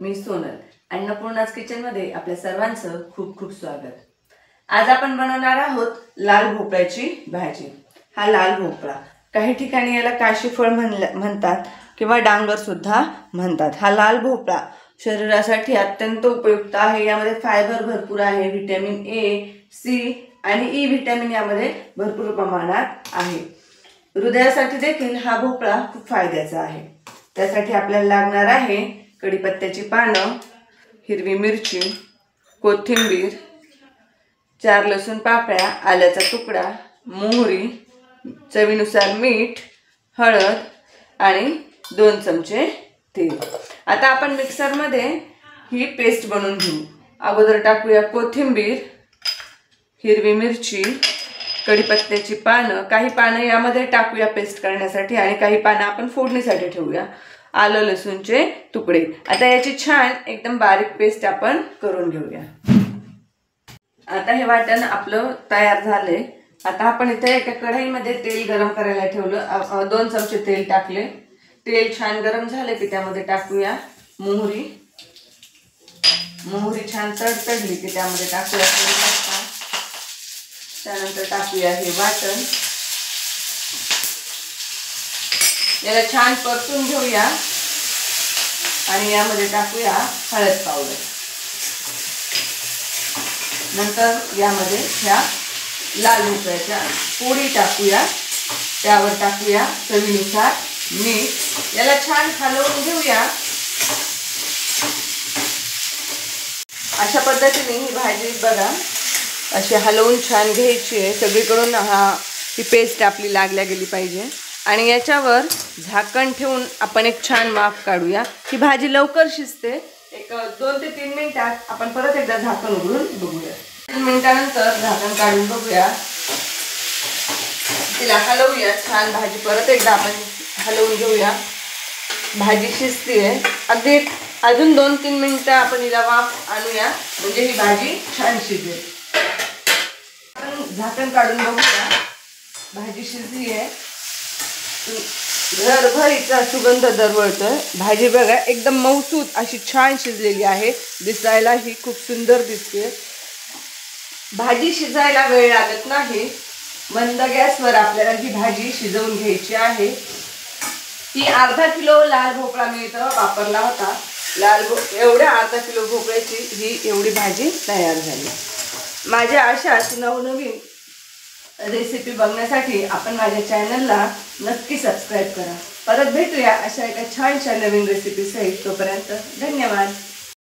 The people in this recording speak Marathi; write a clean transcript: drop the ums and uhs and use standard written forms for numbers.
मी सोनल। अन्नपूर्णाज किचनमध्ये आपल्या सर्वांचं खूप खूप स्वागत। आज आपण बनवणार आहोत लाल भोपळ्याची भाजी। हा लाल भोपळा काही ठिकाणी याला काशीफळ म्हणतात किंवा डांगर सुद्धा म्हणतात। हा लाल भोपळा शरीरासाठी अत्यंत उपयुक्त आहे। यामध्ये फायबर भरपूर आहे, व्हिटॅमिन ए, सी आणि ई व्हिटॅमिन यामध्ये भरपूर प्रमाणात आहे। हृदयासाठी देखील हा भोपळा खूप फायद्याचा आहे। त्यासाठी आपल्याला लागणार आहे कढीपत्त्याची पानं, हिरवी मिरची, कोथिंबीर, 4 लसूण पाकळ्या, आल्याचा तुकडा, मोहरी, चवीनुसार मीठ, हळद आणि 2 चमचे तेल। आता आपण मिक्सरमध्ये ही पेस्ट बनवून घेऊ। अगोदर टाकूया कोथिंबीर, हिरवी मिरची, कढीपत्त्याची पानं, काही पानं यामध्ये टाकूया पेस्ट करण्यासाठी आणि काही पानं आपण फोडणीसाठी ठेवूया, आलं लसूणचे तुकडे। आता याची छान एकदम बारीक पेस्ट आपण करून घेऊया। आता हे वाटण आपलं तयार झाले। आता आपण इथे एका कढईमध्ये तेल गरम करायला ठेवलं। 2 चमचे तेल टाकले। तेल छान गरम झाले की त्यामध्ये टाकूया मोहरी। मोहरी छान तडतडली की त्यामध्ये टाकूया कढीपत्ता। त्यानंतर टाकूया हे वाटण। याला छान परतून घेऊया आणि यामध्ये टाकूया हळद पावडर। नंतर यामध्ये ह्या लाल भोपळ्याच्या फोडी टाकूया, त्यावर टाकूया चवीनुसार मीठ। याला छान हलवून घेऊया। अशा पद्धतीने ही भाजी बघा अशी हलवून छान घ्यायची आहे। सगळीकडून ही पेस्ट आपली लागल्या गेली पाहिजे आणि याच्यावर झाकण ठेवून आपण एक छान वाफ काढूया। ही भाजी लवकर शिजते। एक 2 ते 3 मिनिटात आपण परत एकदा झाकण उघडून बघूया। 3 मिनिटानंतर झाकण काढून बघूया, तिला हलवूया छान। भाजी परत एकदा आपण हलवून घेऊया। भाजी शिजते अगदी अजून 2-3 मिनिटं आपण हिला वाफ आणूया, म्हणजे ही भाजी छान शिजेल। आपण झाकण काढून बघूया, भाजी शिजली आहे। घरभर हिचा सुगंध दरवळतोय। भाजी बघा एकदम मऊसूत अशी छान शिजलेली आहे। दिसायला ही खूप सुंदर दिसते। भाजी शिजायला वेळ लागत नाही। मंद गॅसवर आपल्याला ही भाजी शिजवून घ्यायची आहे। ही अर्धा किलो लाल भोपळा मी इथं वापरला होता। एवढ्या अर्धा किलो भोपळ्याची ही एवढी भाजी तयार झाली। माझ्या अशाच नवनवीन रेसिपी बघण्यासाठी आपण माझ्या चॅनलला नक्की सबस्क्राईब करा। परत भेटूया अशा एका छानशा नवीन रेसिपी सहित। तोपर्यंत धन्यवाद।